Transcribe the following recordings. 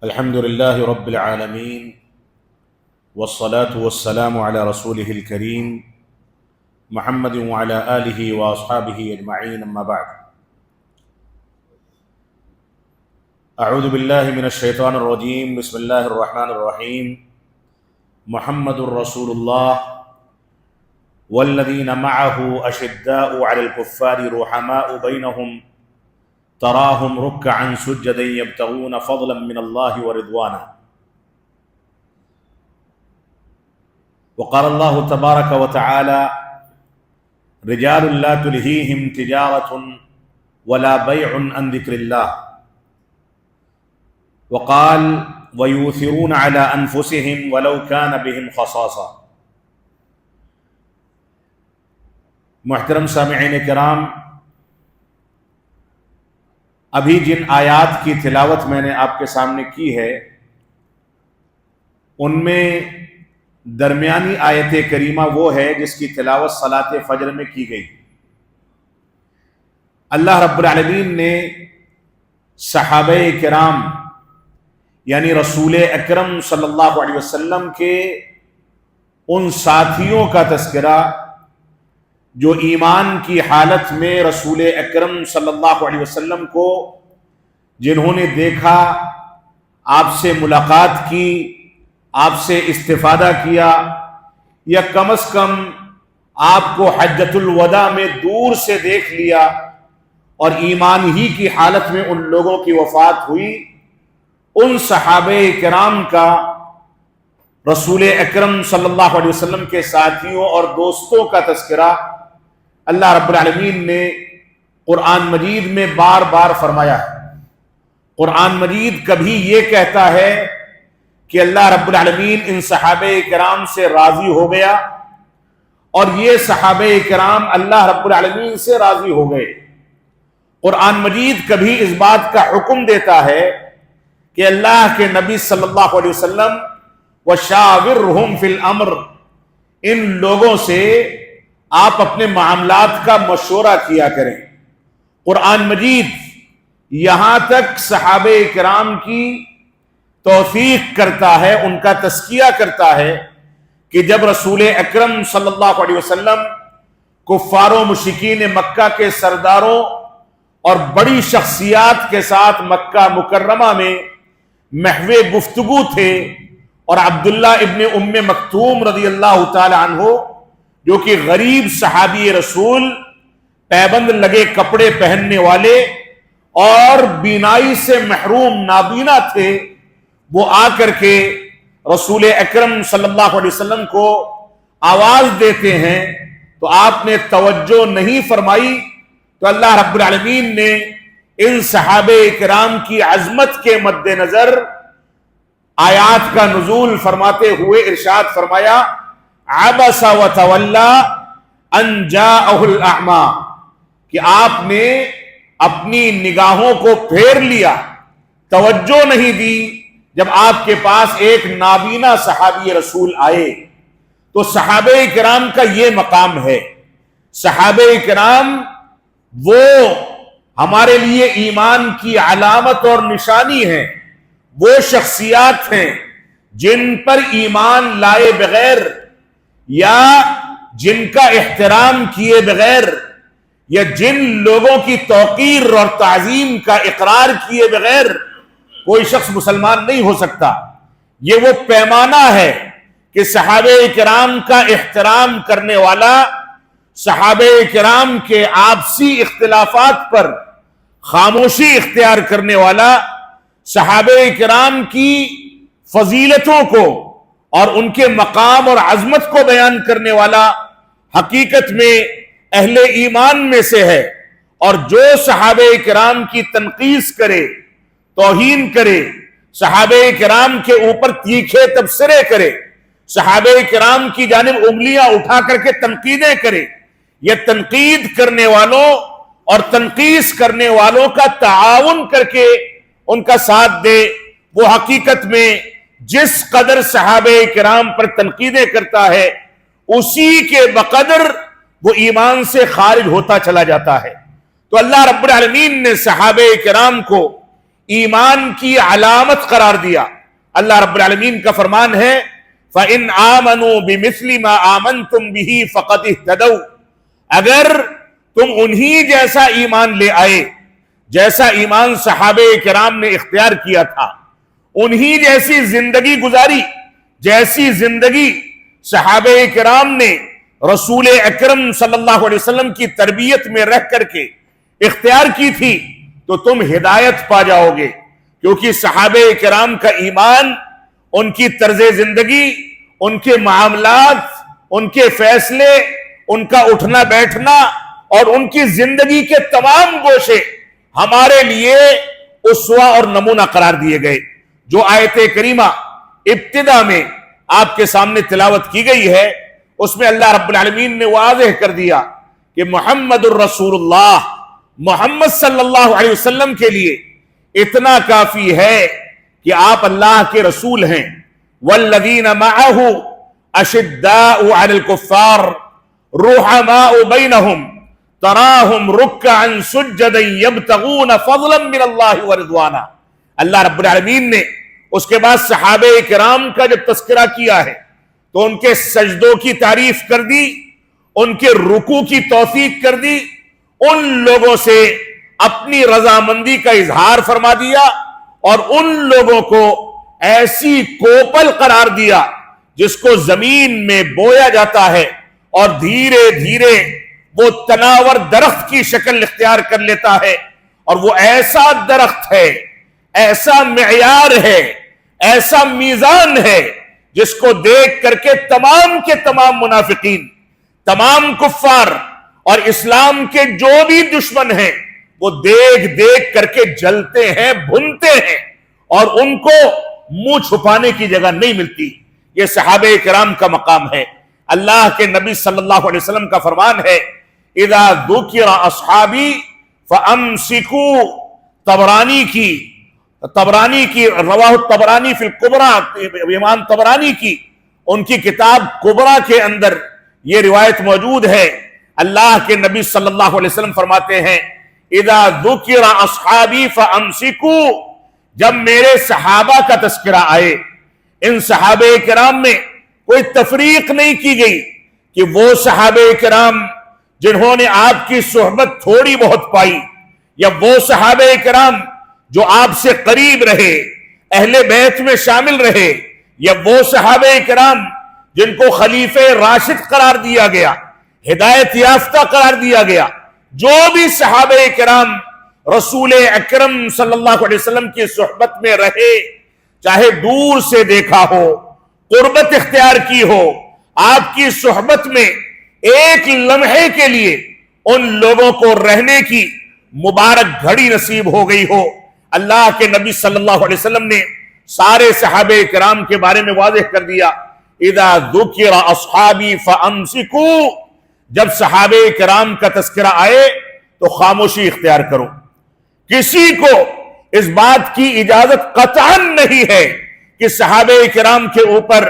الحمد لله رب العالمين والصلاة والسلام على رسوله الكريم محمد وعلى آله وأصحابه أجمعين أما بعد أعوذ بالله من الشيطان الرجيم بسم الله الرحمن الرحيم محمد رسول الله والذين معه أشداء على الكفار رحماء بينهم تراهم ركعا سجدا يبتغون فضلا من الله ورضوانا وقال الله تبارك وتعالى رجال لا تلهيهم تجارة ولا بيع عن ذكر الله وقال ويؤثرون على أنفسهم ولو كان بهم خصاصة۔ محترم سامعین کرام، ابھی جن آیات کی تلاوت میں نے آپ کے سامنے کی ہے ان میں درمیانی آیت کریمہ وہ ہے جس کی تلاوت صلاۃ فجر میں کی گئی۔ اللہ رب العالمین نے صحابہ کرام یعنی رسول اکرم صلی اللہ علیہ وسلم کے ان ساتھیوں کا تذکرہ جو ایمان کی حالت میں رسول اکرم صلی اللہ علیہ وسلم کو جنہوں نے دیکھا، آپ سے ملاقات کی، آپ سے استفادہ کیا، یا کم از کم آپ کو حجۃ الوداع میں دور سے دیکھ لیا اور ایمان ہی کی حالت میں ان لوگوں کی وفات ہوئی، ان صحابہ کرام کا رسول اکرم صلی اللہ علیہ وسلم کے ساتھیوں اور دوستوں کا تذکرہ اللہ رب العالمین نے قرآن مجید میں بار بار فرمایا ہے۔ قرآن مجید کبھی یہ کہتا ہے کہ اللہ رب العالمین ان صحابہ کرام سے راضی ہو گیا اور یہ صحابہ کرام اللہ رب العالمین سے راضی ہو گئے۔ قرآن مجید کبھی اس بات کا حکم دیتا ہے کہ اللہ کے نبی صلی اللہ علیہ وسلم وَشَاوِرْهُمْ فِي الْأَمْرِ، ان لوگوں سے آپ اپنے معاملات کا مشورہ کیا کریں۔ قرآن مجید یہاں تک صحابہ کرام کی توثیق کرتا ہے، ان کا تزکیہ کرتا ہے کہ جب رسول اکرم صلی اللہ علیہ وسلم کفار و مشرکین مکہ کے سرداروں اور بڑی شخصیات کے ساتھ مکہ مکرمہ میں محو گفتگو تھے، اور عبداللہ ابن ام مکتوم رضی اللہ تعالی عنہ جو کہ غریب صحابی رسول، پیبند لگے کپڑے پہننے والے اور بینائی سے محروم نابینا تھے، وہ آ کر کے رسول اکرم صلی اللہ علیہ وسلم کو آواز دیتے ہیں تو آپ نے توجہ نہیں فرمائی، تو اللہ رب العالمین نے ان صحابہ کرام کی عظمت کے مد نظر آیات کا نزول فرماتے ہوئے ارشاد فرمایا عبس وتولی ان جاءہ الاعمی، کہ آپ نے اپنی نگاہوں کو پھیر لیا، توجہ نہیں دی جب آپ کے پاس ایک نابینا صحابی رسول آئے۔ تو صحابہ کرام کا یہ مقام ہے۔ صحابہ کرام وہ ہمارے لیے ایمان کی علامت اور نشانی ہیں، وہ شخصیات ہیں جن پر ایمان لائے بغیر یا جن کا احترام کیے بغیر یا جن لوگوں کی توقیر اور تعظیم کا اقرار کیے بغیر کوئی شخص مسلمان نہیں ہو سکتا۔ یہ وہ پیمانہ ہے کہ صحابہ کرام کا احترام کرنے والا، صحابہ کرام کے آپسی اختلافات پر خاموشی اختیار کرنے والا، صحابہ کرام کی فضیلتوں کو اور ان کے مقام اور عظمت کو بیان کرنے والا حقیقت میں اہل ایمان میں سے ہے، اور جو صحابہ کرام کی تنقیص کرے، توہین کرے، صحابہ کرام کے اوپر تیکھے تبصرے کرے، صحابہ کرام کی جانب انگلیاں اٹھا کر کے تنقیدیں کرے، یہ تنقید کرنے والوں اور تنقیص کرنے والوں کا تعاون کر کے ان کا ساتھ دے، وہ حقیقت میں جس قدر صحابہ کرام پر تنقیدیں کرتا ہے اسی کے بقدر وہ ایمان سے خارج ہوتا چلا جاتا ہے۔ تو اللہ رب العالمین نے صحابہ کرام کو ایمان کی علامت قرار دیا۔ اللہ رب العالمین کا فرمان ہے فَإِنْ آمَنُوا بِمِثْلِ مَا آمَنْتُمْ بِهِ فَقَدْ اهْتَدَوْا، اگر تم انہی جیسا ایمان لے آئے جیسا ایمان صحابہ کرام نے اختیار کیا تھا، انہی جیسی زندگی گزاری جیسی زندگی صحابہ کرام نے رسول اکرم صلی اللہ علیہ وسلم کی تربیت میں رہ کر کے اختیار کی تھی، تو تم ہدایت پا جاؤ گے، کیونکہ صحابہ کرام کا ایمان، ان کی طرز زندگی، ان کے معاملات، ان کے فیصلے، ان کا اٹھنا بیٹھنا اور ان کی زندگی کے تمام گوشے ہمارے لیے اسوہ اور نمونہ قرار دیے گئے۔ جو آیت کریمہ ابتدا میں آپ کے سامنے تلاوت کی گئی ہے، اس میں اللہ رب العالمین نے واضح کر دیا کہ محمد الرسول اللہ، محمد صلی اللہ علیہ وسلم کے لیے اتنا کافی ہے کہ آپ اللہ کے رسول ہیں۔ والذین معہ اشداء علی الکفار رحماء بینہم تراہم رکعا سجدا یبتغون فضلا من اللہ ورضوانا۔ اللہ رب العالمین نے اس کے بعد صحابہ کرام کا جب تذکرہ کیا ہے تو ان کے سجدوں کی تعریف کر دی، ان کے رکوع کی توثیق کر دی، ان لوگوں سے اپنی رضامندی کا اظہار فرما دیا اور ان لوگوں کو ایسی کوپل قرار دیا جس کو زمین میں بویا جاتا ہے اور دھیرے دھیرے وہ تناور درخت کی شکل اختیار کر لیتا ہے، اور وہ ایسا درخت ہے، ایسا معیار ہے، ایسا میزان ہے جس کو دیکھ کر کے تمام کے تمام منافقین، تمام کفار اور اسلام کے جو بھی دشمن ہیں وہ دیکھ دیکھ کر کے جلتے ہیں، بھنتے ہیں، اور ان کو منہ چھپانے کی جگہ نہیں ملتی۔ یہ صحابہ کرام کا مقام ہے۔ اللہ کے نبی صلی اللہ علیہ وسلم کا فرمان ہے اذا ذکر اصحابی فامسکوا، طبرانی کی رواہ طبرانی فی الکبریٰ، امام طبرانی کی ان کی کتاب کبریٰ کے اندر یہ روایت موجود ہے۔ اللہ کے نبی صلی اللہ علیہ وسلم فرماتے ہیں اذا ذکر اصحابی فامسکوا، جب میرے صحابہ کا تذکرہ آئے، ان صحابہ کرام میں کوئی تفریق نہیں کی گئی کہ وہ صحابہ کرام جنہوں نے آپ کی صحبت تھوڑی بہت پائی، یا وہ صحابہ کرام جو آپ سے قریب رہے، اہل بیت میں شامل رہے، یا وہ صحابہ کرام جن کو خلیفہ راشد قرار دیا گیا، ہدایت یافتہ قرار دیا گیا۔ جو بھی صحابہ کرام رسول اکرم صلی اللہ علیہ وسلم کی صحبت میں رہے، چاہے دور سے دیکھا ہو، قربت اختیار کی ہو، آپ کی صحبت میں ایک لمحے کے لیے ان لوگوں کو رہنے کی مبارک گھڑی نصیب ہو گئی ہو، اللہ کے نبی صلی اللہ علیہ وسلم نے سارے صحابہ کرام کے بارے میں واضح کر دیا اذا ذکر اصحابی فامسکوا، جب صحابہ کرام کا تذکرہ آئے تو خاموشی اختیار کرو۔ کسی کو اس بات کی اجازت قطعاً نہیں ہے کہ صحابہ کرام کے اوپر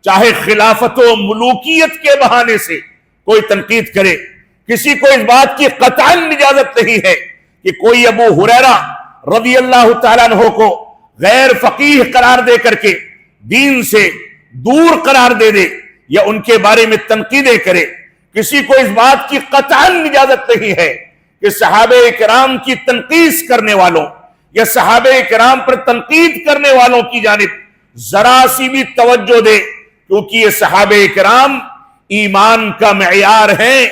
چاہے خلافت و ملوکیت کے بہانے سے کوئی تنقید کرے، کسی کو اس بات کی قطعاً اجازت نہیں ہے کہ کوئی ابو ہریرہ رضی اللہ تعالیٰ عنہ کو غیر فقیہ قرار دے کر کے دین سے دور قرار دے دے یا ان کے بارے میں تنقیدیں کرے۔ کسی کو اس بات کی قطعاً اجازت نہیں ہے کہ صحابہ کرام کی تنقید کرنے والوں یا صحابہ کرام پر تنقید کرنے والوں کی جانب ذرا سی بھی توجہ دے، کیونکہ یہ صحابہ کرام ایمان کا معیار ہے۔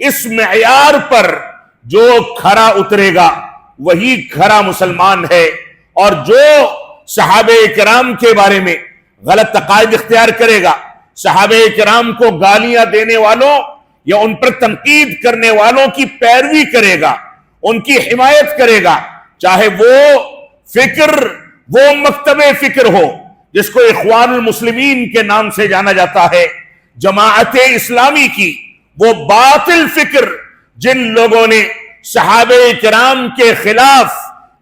اس معیار پر جو کھرا اترے گا وہی کھرا مسلمان ہے، اور جو صحابہ کرام کے بارے میں غلط عقائد اختیار کرے گا، صحابہ کرام کو گالیاں دینے والوں یا ان پر تنقید کرنے والوں کی پیروی کرے گا، ان کی حمایت کرے گا، چاہے وہ فکر، وہ مکتب فکر ہو جس کو اخوان المسلمین کے نام سے جانا جاتا ہے، جماعت اسلامی کی وہ باطل فکر جن لوگوں نے صحابہ کرام کے خلاف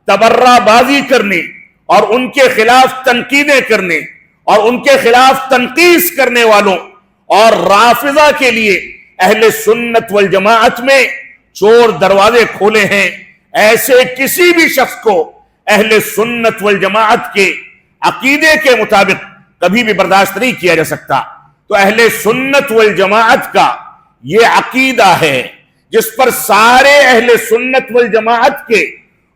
تبرہ بازی کرنے اور ان کے خلاف تنقیدیں کرنے اور ان کے خلاف تنقیس کرنے والوں اور رافضہ کے لیے اہل سنت والجماعت میں چور دروازے کھولے ہیں، ایسے کسی بھی شخص کو اہل سنت والجماعت کے عقیدے کے مطابق کبھی بھی برداشت نہیں کیا جا سکتا۔ تو اہل سنت والجماعت کا یہ عقیدہ ہے جس پر سارے اہل سنت والجماعت کے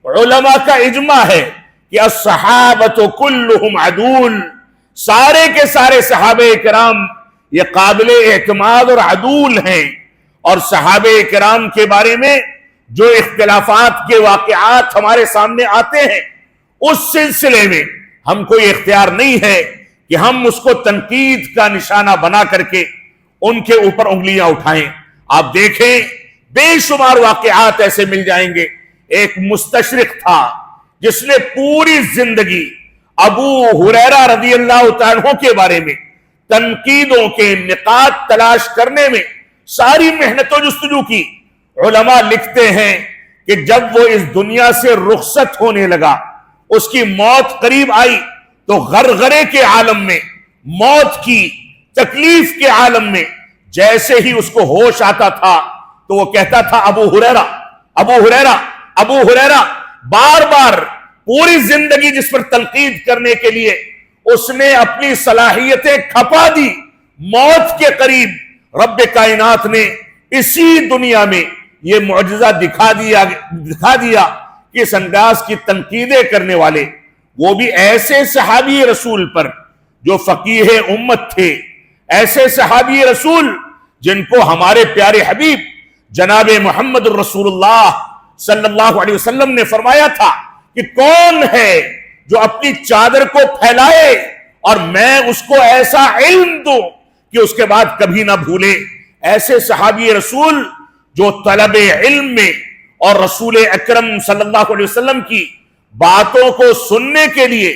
علماء کا اجماع ہے کہ الصحابۃ کلہم عدول، سارے کے سارے صحابہ کرام یہ قابل اعتماد اور عدول ہیں، اور صحابہ کرام کے بارے میں جو اختلافات کے واقعات ہمارے سامنے آتے ہیں اس سلسلے میں ہم کو یہ اختیار نہیں ہے کہ ہم اس کو تنقید کا نشانہ بنا کر کے ان کے اوپر انگلیاں اٹھائیں۔ آپ دیکھیں بے شمار واقعات ایسے مل جائیں گے۔ ایک مستشرق تھا جس نے پوری زندگی ابو ہریرہ رضی اللہ تعالیٰ عنہ کے بارے میں تنقیدوں کے نقاط تلاش کرنے میں ساری محنت و جستجو کی۔ علماء لکھتے ہیں کہ جب وہ اس دنیا سے رخصت ہونے لگا، اس کی موت قریب آئی، تو غرغرے کے عالم میں، موت کی تکلیف کے عالم میں جیسے ہی اس کو ہوش آتا تھا تو وہ کہتا تھا ابو ہریرہ، ابو ہریرہ، ابو ہریرہ۔ بار بار پوری زندگی جس پر تنقید کرنے کے لیے اس نے اپنی صلاحیتیں کھپا دی، موت کے قریب رب کائنات نے اسی دنیا میں یہ معجزہ دکھا دیا کہ اس انداز کی تنقیدیں کرنے والے، وہ بھی ایسے صحابی رسول پر جو فقیہ امت تھے، ایسے صحابی رسول جن کو ہمارے پیارے حبیب جناب محمد الرسول اللہ صلی اللہ علیہ وسلم نے فرمایا تھا کہ کون ہے جو اپنی چادر کو پھیلائے اور میں اس کو ایسا علم دوں کہ اس کے بعد کبھی نہ بھولے۔ ایسے صحابی رسول جو طلب علم میں اور رسول اکرم صلی اللہ علیہ وسلم کی باتوں کو سننے کے لیے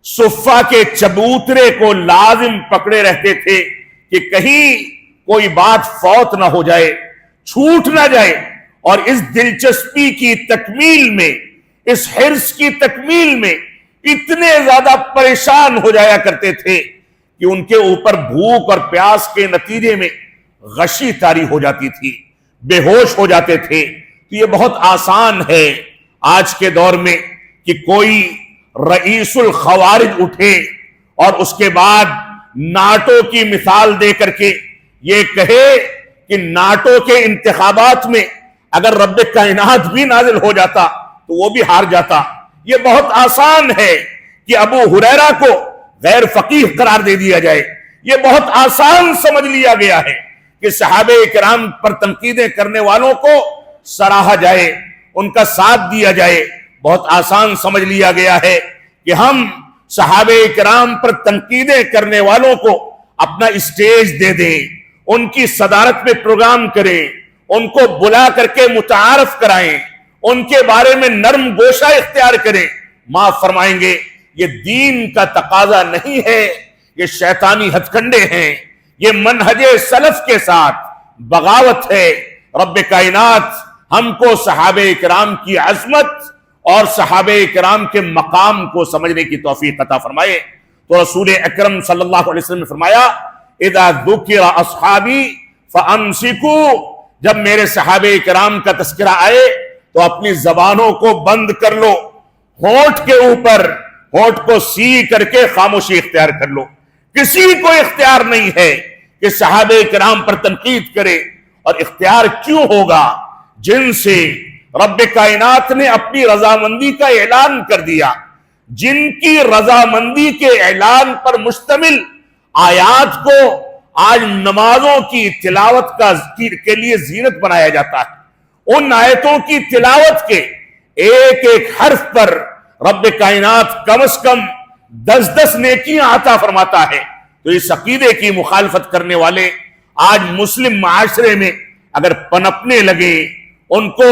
صفہ کے چبوترے کو لازم پکڑے رہتے تھے کہ کہیں کوئی بات فوت نہ ہو جائے، چھوٹ نہ جائے، اور اس دلچسپی کی تکمیل میں، اس حرص کی تکمیل میں اتنے زیادہ پریشان ہو جایا کرتے تھے کہ ان کے اوپر بھوک اور پیاس کے نتیجے میں غشی طاری ہو جاتی تھی، بے ہوش ہو جاتے تھے۔ تو یہ بہت آسان ہے آج کے دور میں کہ کوئی رئیس الخوارج اٹھے اور اس کے بعد ناٹو کی مثال دے کر کے یہ کہے کہ ناٹو کے انتخابات میں اگر رب کائنات بھی نازل ہو جاتا تو وہ بھی ہار جاتا۔ یہ بہت آسان ہے کہ ابو ہریرہ کو غیر فقیہ قرار دے دیا جائے، یہ بہت آسان سمجھ لیا گیا ہے کہ صحابہ کرام پر تنقیدیں کرنے والوں کو سراہا جائے، ان کا ساتھ دیا جائے۔ بہت آسان سمجھ لیا گیا ہے کہ ہم صحابہ کرام پر تنقیدیں کرنے والوں کو اپنا اسٹیج دے دیں، ان کی صدارت میں پروگرام کریں، ان کو بلا کر کے متعارف کرائیں، ان کے بارے میں نرم گوشہ اختیار کریں۔ معاف فرمائیں گے، یہ دین کا تقاضا نہیں ہے، یہ شیطانی ہتھ کنڈے ہیں، یہ منہج سلف کے ساتھ بغاوت ہے۔ رب کائنات ہم کو صحابہ کرام کی عظمت اور صحابہ کرام کے مقام کو سمجھنے کی توفیق عطا فرمائے۔ تو رسول اکرم صلی اللہ علیہ وسلم نے فرمایا اذا ذکر اصحابی فامسکوا، جب میرے صحابہ کرام کا تذکرہ آئے تو اپنی زبانوں کو بند کر لو، ہونٹ کے اوپر ہونٹ کو سی کر کے خاموشی اختیار کر لو۔ کسی کو اختیار نہیں ہے کہ صحابہ کرام پر تنقید کرے، اور اختیار کیوں ہوگا؟ جن سے رب کائنات نے اپنی رضامندی کا اعلان کر دیا، جن کی رضامندی کے اعلان پر مشتمل آیات کو آج نمازوں کی تلاوت کے لیے زینت بنایا جاتا ہے۔ ان آیتوں کی تلاوت کے ایک ایک حرف پر رب کائنات کم از کم 10 نیکیاں عطا فرماتا ہے۔ تو اس عقیدے کی مخالفت کرنے والے آج مسلم معاشرے میں اگر پنپنے لگے، ان کو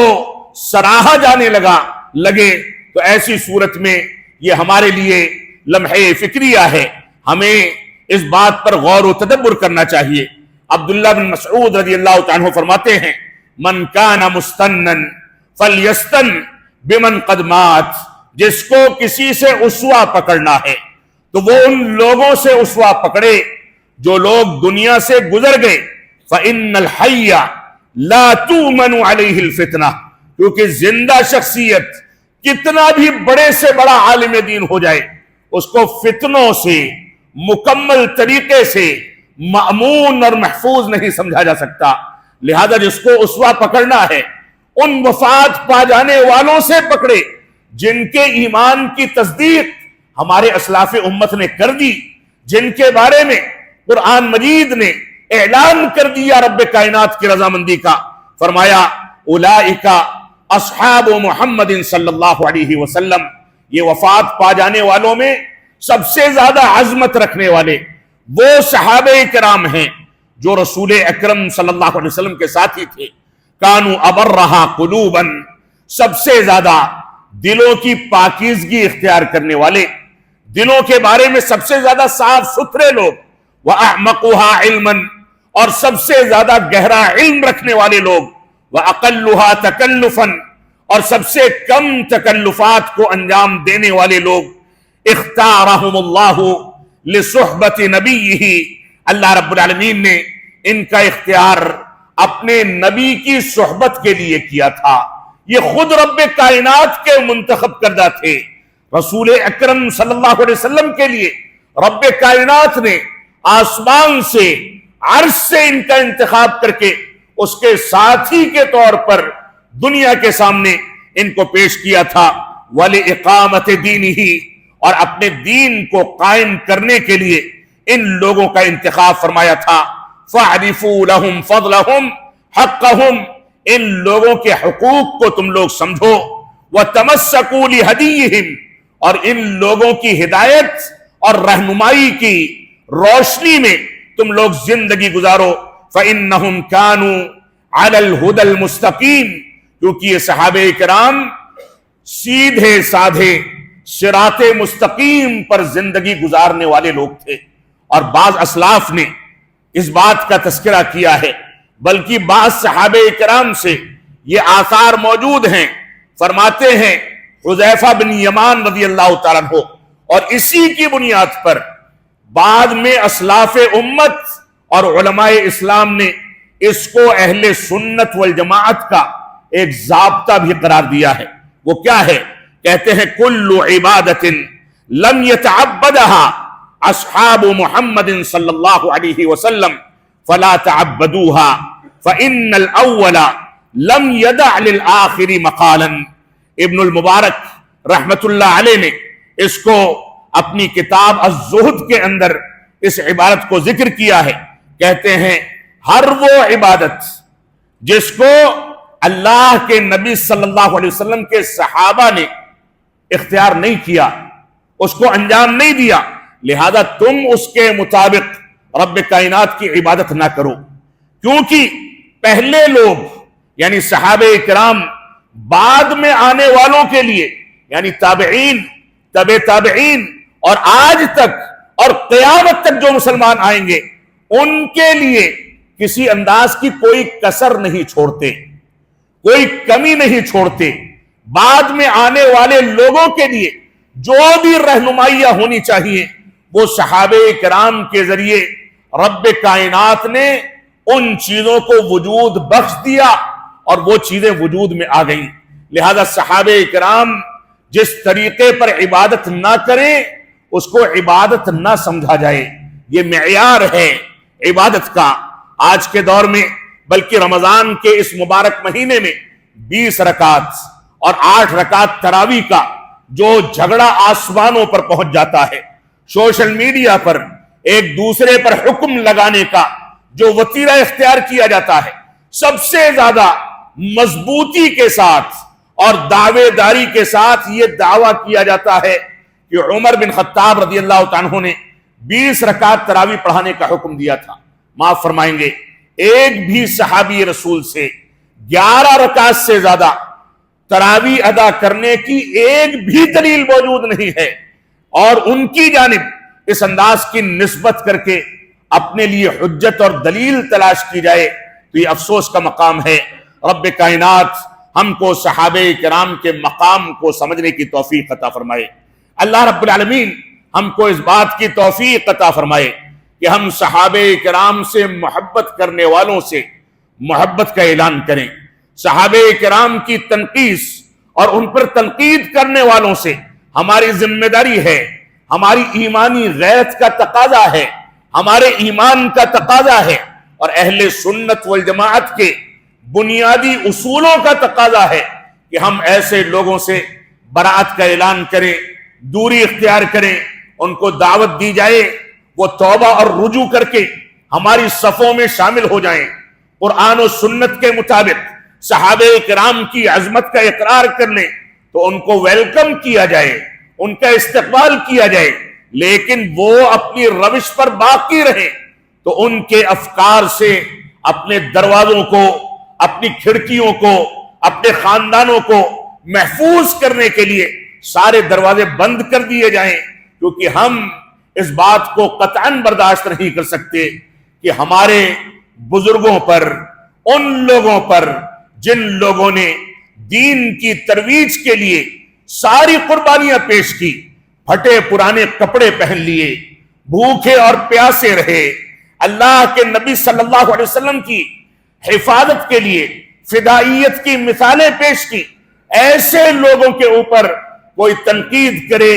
سراہا جانے لگے تو ایسی صورت میں یہ ہمارے لیے لمحہ فکریہ ہے۔ ہمیں اس بات پر غور و تدبر کرنا چاہیے۔ عبداللہ بن مسعود رضی اللہ عنہ فرماتے ہیں من کان مستنن فلیستن بمن قد مات، جس کو کسی سے اسوہ پکڑنا ہے تو وہ ان لوگوں سے اسوہ پکڑے جو لوگ دنیا سے گزر گئے۔ فإن الحی لا تؤمن علیہ الفتنہ، کیونکہ زندہ شخصیت کتنا بھی بڑے سے بڑا عالم دین ہو جائے اس کو فتنوں سے مکمل طریقے سے مأمون اور محفوظ نہیں سمجھا جا سکتا. لہذا جس کو اسوہ پکڑنا ہے ان وفات پا جانے والوں سے پکڑے جن کے ایمان کی تصدیق ہمارے اسلاف امت نے کر دی، جن کے بارے میں قرآن مجید نے اعلان کر دیا رب کائنات کی رضامندی کا. فرمایا اولئک اصحاب محمد صلی اللہ علیہ وسلم، یہ وفات پا جانے والوں میں سب سے زیادہ عظمت رکھنے والے وہ صحابہ کرام ہیں جو رسول اکرم صلی اللہ علیہ وسلم کے ساتھی تھے. کانوا ابرہا قلوبا، سب سے زیادہ دلوں کی پاکیزگی اختیار کرنے والے، دلوں کے بارے میں سب سے زیادہ صاف ستھرے لوگ، وَأَعْمَقُهَا عِلْمًا، اور سب سے زیادہ گہرا علم رکھنے والے لوگ، وَأَقَلُّهَا تَكَلُّفًا، اور سب سے کم تکلفات کو انجام دینے والے لوگ. اختارہم اللہ لصحبت نبیہ، اللہ رب العالمین نے ان کا اختیار اپنے نبی کی صحبت کے لیے کیا تھا. یہ خود رب کائنات کے منتخب کردہ تھے. رسول اکرم صلی اللہ علیہ وسلم کے لیے رب کائنات نے آسمان سے، عرش سے ان کا انتخاب کر کے اس کے ساتھی کے طور پر دنیا کے سامنے ان کو پیش کیا تھا. وَلِإِقَامَةِ دِينِهِ، اور اپنے دین کو قائم کرنے کے لیے ان لوگوں کا انتخاب فرمایا تھا. فَاعْرِفُوا لَهُمْ فَضْلَهُمْ حَقَّهُمْ، ان لوگوں کے حقوق کو تم لوگ سمجھو. وَتَمَسَّكُوا لِهَدِيِّهِمْ، اور ان لوگوں کی ہدایت اور رہنمائی کی روشنی میں تم لوگ زندگی گزارو. فَإِنَّهُمْ كَانُوا عَلَى الْهُدَى الْمُسْتَقِيمِ، کیونکہ یہ صحابہ کرام سیدھے سادھے صراط مستقیم پر زندگی گزارنے والے لوگ تھے. اور بعض اسلاف نے اس بات کا تذکرہ کیا ہے، بلکہ بعض صحابہ کرام سے یہ آثار موجود ہیں. فرماتے ہیں حذیفہ بن یمان رضی اللہ تعالیٰ عنہ، اور اسی کی بنیاد پر بعد میں اسلاف امت اور علماء اسلام نے اس کو اہل سنت والجماعت کا ایک ضابطہ بھی قرار دیا ہے. وہ کیا ہے؟ کہتے ہیں کل عبادت لم يتعبدها اصحاب محمد صلی اللہ علیہ وسلم فلا تعبدوها فإن الأول لم يدع للآخر مقالا. ابن المبارک رحمت اللہ علیہ نے اس کو اپنی کتاب الزہد کے اندر اس عبارت کو ذکر کیا ہے. کہتے ہیں ہر وہ عبادت جس کو اللہ کے نبی صلی اللہ علیہ وسلم کے صحابہ نے اختیار نہیں کیا، اس کو انجام نہیں دیا، لہذا تم اس کے مطابق رب کائنات کی عبادت نہ کرو. کیونکہ پہلے لوگ یعنی صحابہ کرام بعد میں آنے والوں کے لیے یعنی تابعین، تبع تابعین اور آج تک اور قیامت تک جو مسلمان آئیں گے ان کے لیے کسی انداز کی کوئی کسر نہیں چھوڑتے، کوئی کمی نہیں چھوڑتے. بعد میں آنے والے لوگوں کے لیے جو بھی رہنمائیاں ہونی چاہیے وہ صحابہ کرام کے ذریعے رب کائنات نے ان چیزوں کو وجود بخش دیا اور وہ چیزیں وجود میں آ گئیں. لہذا صحابہ کرام جس طریقے پر عبادت نہ کریں اس کو عبادت نہ سمجھا جائے. یہ معیار ہے عبادت کا. آج کے دور میں بلکہ رمضان کے اس مبارک مہینے میں 20 رکعت اور 8 رکعت تراویح کا جو جھگڑا آسمانوں پر پہنچ جاتا ہے، سوشل میڈیا پر ایک دوسرے پر حکم لگانے کا جو وتیرہ اختیار کیا جاتا ہے، سب سے زیادہ مضبوطی کے ساتھ اور دعوے داری کے ساتھ یہ دعویٰ کیا جاتا ہے کہ عمر بن خطاب رضی اللہ عنہ نے 20 رکعت تراویح پڑھانے کا حکم دیا تھا. معاف فرمائیں گے ایک بھی صحابی رسول سے 11 رکعت سے زیادہ تراویح ادا کرنے کی ایک بھی دلیل موجود نہیں ہے. اور ان کی جانب اس انداز کی نسبت کر کے اپنے لیے حجت اور دلیل تلاش کی جائے تو یہ افسوس کا مقام ہے. رب کائنات ہم کو صحابہ کرام کے مقام کو سمجھنے کی توفیق عطا فرمائے. اللہ رب العالمین ہم کو اس بات کی توفیق عطا فرمائے کہ ہم صحابہ کرام سے محبت کرنے والوں سے محبت کا اعلان کریں. صحابہ کرام کی تنقیص اور ان پر تنقید کرنے والوں سے ہماری ذمہ داری ہے، ہماری ایمانی غیرت کا تقاضا ہے، ہمارے ایمان کا تقاضا ہے، اور اہل سنت والجماعت کے بنیادی اصولوں کا تقاضا ہے کہ ہم ایسے لوگوں سے برات کا اعلان کریں، دوری اختیار کریں، ان کو دعوت دی جائے، وہ توبہ اور رجوع کر کے ہماری صفوں میں شامل ہو جائیں، قرآن و سنت کے مطابق صحابہ کرام کی عظمت کا اقرار کر لیں، تو ان کو ویلکم کیا جائے، ان کا استقبال کیا جائے، لیکن وہ اپنی روش پر باقی رہیں، تو ان کے افکار سے اپنے دروازوں کو، اپنی کھڑکیوں کو، اپنے خاندانوں کو محفوظ کرنے کے لیے سارے دروازے بند کر دیے جائیں، کیونکہ ہم اس بات کو قطعاً برداشت نہیں کر سکتے کہ ہمارے بزرگوں پر، ان لوگوں پر جن لوگوں نے دین کی ترویج کے لیے ساری قربانیاں پیش کی، پھٹے پرانے کپڑے پہن لیے، بھوکے اور پیاسے رہے، اللہ کے نبی صلی اللہ علیہ وسلم کی حفاظت کے لیے فدائیت کی مثالیں پیش کی، ایسے لوگوں کے اوپر کوئی تنقید کرے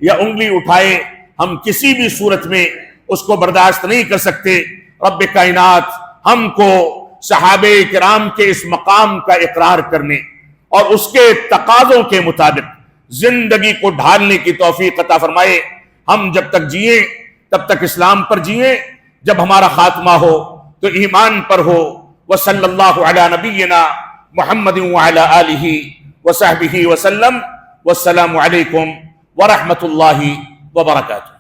یا انگلی اٹھائے، ہم کسی بھی صورت میں اس کو برداشت نہیں کر سکتے۔ رب کائنات ہم کو صحابہ کرام کے اس مقام کا اقرار کرنے اور اس کے تقاضوں کے مطابق زندگی کو ڈھالنے کی توفیق عطا فرمائے۔ ہم جب تک جئیں تب تک اسلام پر جئیں، جب ہمارا خاتمہ ہو تو ایمان پر ہو۔ وصلی اللہ علی نبینا محمد وعلی آلہ وصحبہ وسلم، والسلام علیکم ورحمۃ اللہ وبرکاتہ۔